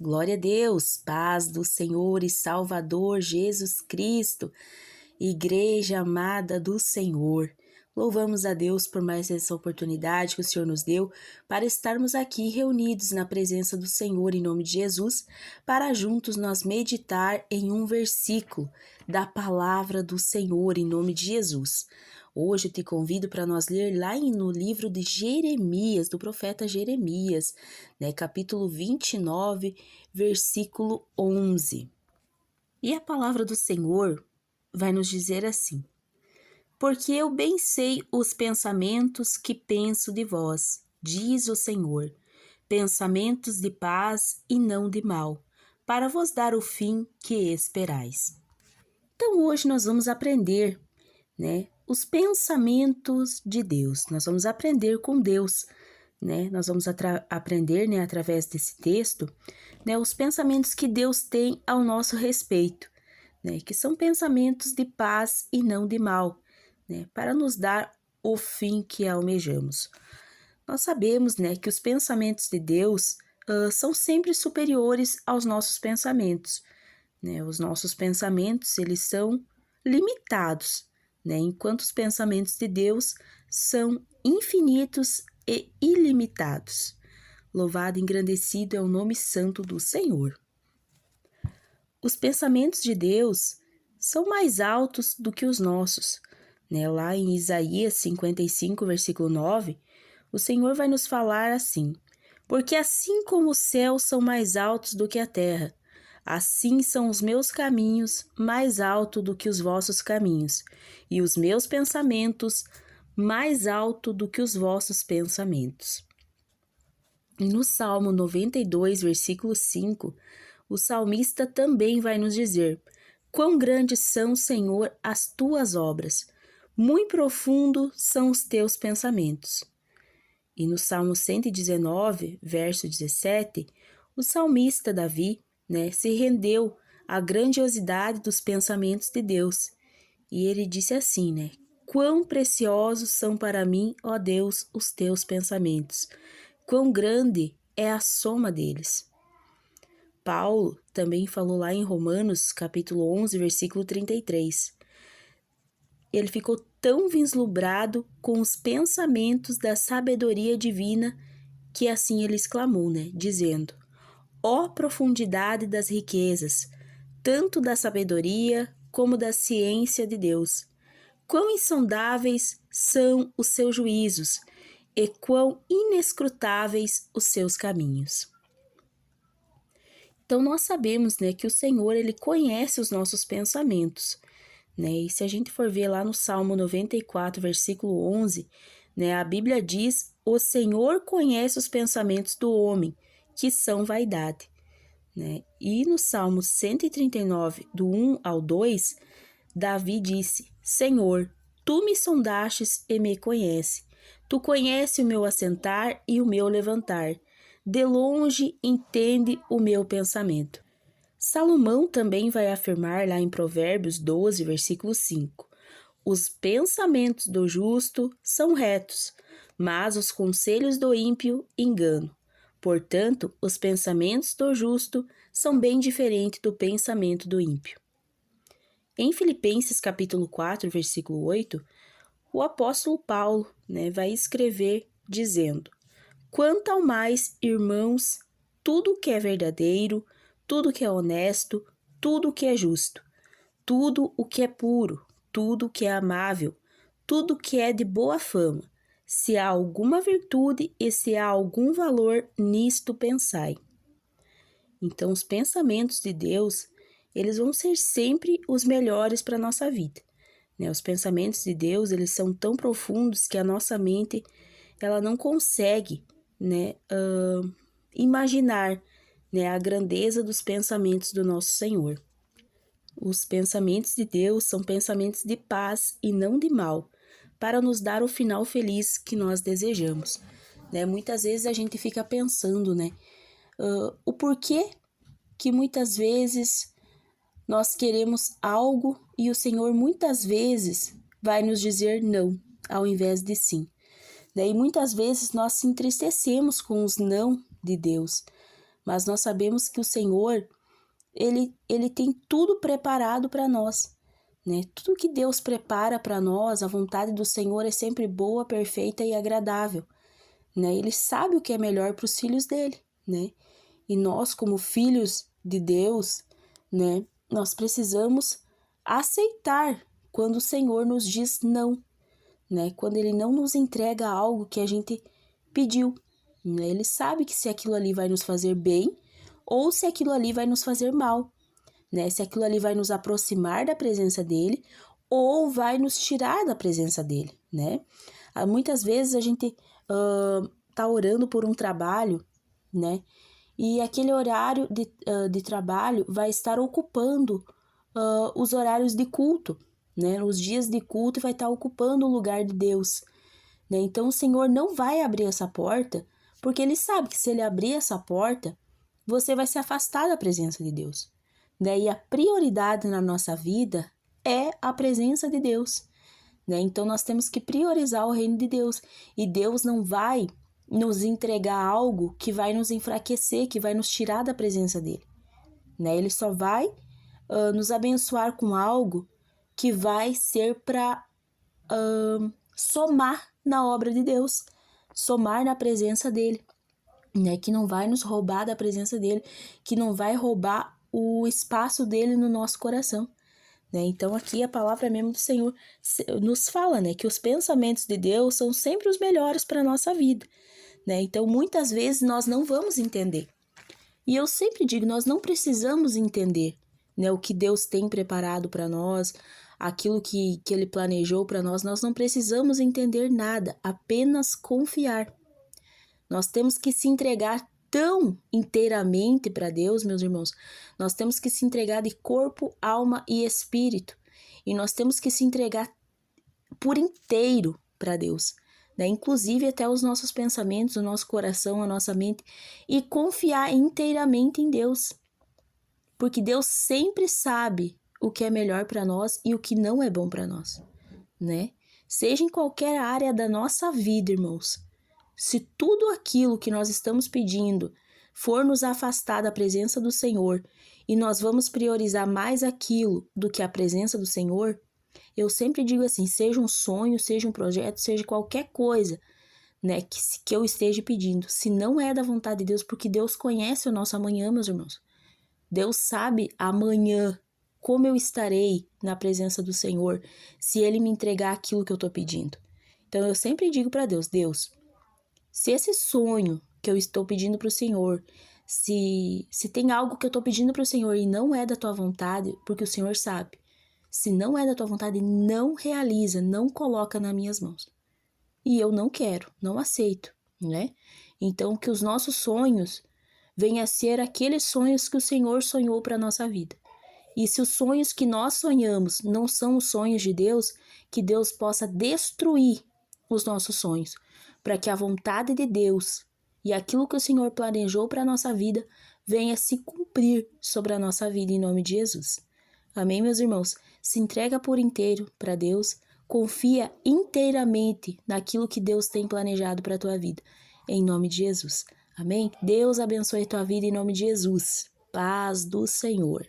Glória a Deus, paz do Senhor e Salvador Jesus Cristo, Igreja amada do Senhor. Louvamos a Deus por mais essa oportunidade que o Senhor nos deu para estarmos aqui reunidos na presença do Senhor em nome de Jesus, para juntos nós meditar em um versículo da palavra do Senhor em nome de Jesus. Hoje eu te convido para nós ler lá no livro de Jeremias, do profeta Jeremias, capítulo 29, versículo 11. E a palavra do Senhor vai nos dizer assim: porque eu bem sei os pensamentos que penso de vós, diz o Senhor, pensamentos de paz e não de mal, para vos dar o fim que esperais. Então hoje nós vamos aprender, os pensamentos de Deus. Nós vamos aprender com Deus, Nós vamos aprender, através desse texto, os pensamentos que Deus tem ao nosso respeito, que são pensamentos de paz e não de mal, para nos dar o fim que almejamos. Nós sabemos, que os pensamentos de Deus são sempre superiores aos nossos pensamentos, Os nossos pensamentos, eles são limitados, enquanto os pensamentos de Deus são infinitos e ilimitados. Louvado e engrandecido é o nome santo do Senhor. Os pensamentos de Deus são mais altos do que os nossos. Lá em Isaías 55, versículo 9, o Senhor vai nos falar assim: porque assim como os céus são mais altos do que a terra, assim são os meus caminhos mais altos do que os vossos caminhos, e os meus pensamentos mais altos do que os vossos pensamentos. E no Salmo 92, versículo 5, o salmista também vai nos dizer: quão grandes são, Senhor, as tuas obras, muito profundo são os teus pensamentos. E no Salmo 119, verso 17, o salmista Davi, se rendeu à grandiosidade dos pensamentos de Deus. E ele disse assim, quão preciosos são para mim, ó Deus, os teus pensamentos, quão grande é a soma deles. Paulo também falou lá em Romanos, capítulo 11, versículo 33. Ele ficou tão vislumbrado com os pensamentos da sabedoria divina que assim ele exclamou, dizendo: ó profundidade das riquezas, tanto da sabedoria como da ciência de Deus! Quão insondáveis são os seus juízos e quão inescrutáveis os seus caminhos! Então, nós sabemos, que o Senhor, Ele conhece os nossos pensamentos, E se a gente for ver lá no Salmo 94, versículo 11, a Bíblia diz: o Senhor conhece os pensamentos do homem, que são vaidade, E no Salmo 139, do 1 ao 2, Davi disse: Senhor, tu me sondastes e me conheces. Tu conheces o meu assentar e o meu levantar. De longe entende o meu pensamento. Salomão também vai afirmar lá em Provérbios 12, versículo 5. Os pensamentos do justo são retos, mas os conselhos do ímpio engano. Portanto, os pensamentos do justo são bem diferentes do pensamento do ímpio. Em Filipenses capítulo 4, versículo 8, o apóstolo Paulo vai escrever dizendo: quanto ao mais, irmãos, tudo que é verdadeiro, tudo que é honesto, tudo que é justo, tudo o que é puro, tudo que é amável, tudo que é de boa fama, se há alguma virtude e se há algum valor, nisto pensai. Então, os pensamentos de Deus, eles vão ser sempre os melhores para a nossa vida. Os pensamentos de Deus, eles são tão profundos que a nossa mente, ela não consegue, imaginar, a grandeza dos pensamentos do nosso Senhor. Os pensamentos de Deus são pensamentos de paz e não de mal, para nos dar o final feliz que nós desejamos. Muitas vezes a gente fica pensando, o porquê que muitas vezes nós queremos algo e o Senhor muitas vezes vai nos dizer não, ao invés de sim. E muitas vezes nós se entristecemos com os não de Deus, mas nós sabemos que o Senhor, ele tem tudo preparado para nós, né? Tudo que Deus prepara para nós, a vontade do Senhor é sempre boa, perfeita e agradável, né? Ele sabe o que é melhor para os filhos dele, né? E nós, como filhos de Deus, né, nós precisamos aceitar quando o Senhor nos diz não, né? Quando ele não nos entrega algo que a gente pediu, né? Ele sabe que se aquilo ali vai nos fazer bem ou se aquilo ali vai nos fazer mal, né? Se aquilo ali vai nos aproximar da presença dele ou vai nos tirar da presença dele, né? Muitas vezes a gente tá orando por um trabalho, né? E aquele horário de trabalho vai estar ocupando os horários de culto, né? Os dias de culto vai estar ocupando o lugar de Deus, né? Então o Senhor não vai abrir essa porta, porque ele sabe que se ele abrir essa porta, você vai se afastar da presença de Deus, né? E a prioridade na nossa vida é a presença de Deus, né? Então nós temos que priorizar o reino de Deus, e Deus não vai nos entregar algo que vai nos enfraquecer, que vai nos tirar da presença dele, né? Ele só vai nos abençoar com algo que vai ser para somar na obra de Deus, somar na presença dele, né? Que não vai nos roubar da presença dele, que não vai roubar o espaço dele no nosso coração, né? Então aqui a palavra mesmo do Senhor nos fala, né, que os pensamentos de Deus são sempre os melhores para a nossa vida, né? Então muitas vezes nós não vamos entender. E eu sempre digo, nós não precisamos entender, né, o que Deus tem preparado para nós, aquilo que Ele planejou para nós, nós não precisamos entender nada, apenas confiar. Nós temos que se entregar tão inteiramente para Deus, meus irmãos, nós temos que se entregar de corpo, alma e espírito, e nós temos que se entregar por inteiro para Deus, né? Inclusive até os nossos pensamentos, o nosso coração, a nossa mente, e confiar inteiramente em Deus, porque Deus sempre sabe o que é melhor para nós e o que não é bom para nós, né? Seja em qualquer área da nossa vida, irmãos, se tudo aquilo que nós estamos pedindo for nos afastar da presença do Senhor e nós vamos priorizar mais aquilo do que a presença do Senhor, eu sempre digo assim, seja um sonho, seja um projeto, seja qualquer coisa, né, que eu esteja pedindo, se não é da vontade de Deus, porque Deus conhece o nosso amanhã, meus irmãos. Deus sabe amanhã como eu estarei na presença do Senhor se Ele me entregar aquilo que eu estou pedindo. Então eu sempre digo para Deus, Deus, se esse sonho que eu estou pedindo para o Senhor, se tem algo que eu estou pedindo para o Senhor e não é da tua vontade, porque o Senhor sabe, se não é da tua vontade, não realiza, não coloca nas minhas mãos. E eu não quero, não aceito, né? Então que os nossos sonhos venham a ser aqueles sonhos que o Senhor sonhou para a nossa vida. E se os sonhos que nós sonhamos não são os sonhos de Deus, que Deus possa destruir os nossos sonhos, para que a vontade de Deus e aquilo que o Senhor planejou para a nossa vida venha se cumprir sobre a nossa vida em nome de Jesus. Amém, meus irmãos? Se entrega por inteiro para Deus, confia inteiramente naquilo que Deus tem planejado para a tua vida, em nome de Jesus. Amém? Deus abençoe a tua vida em nome de Jesus. Paz do Senhor.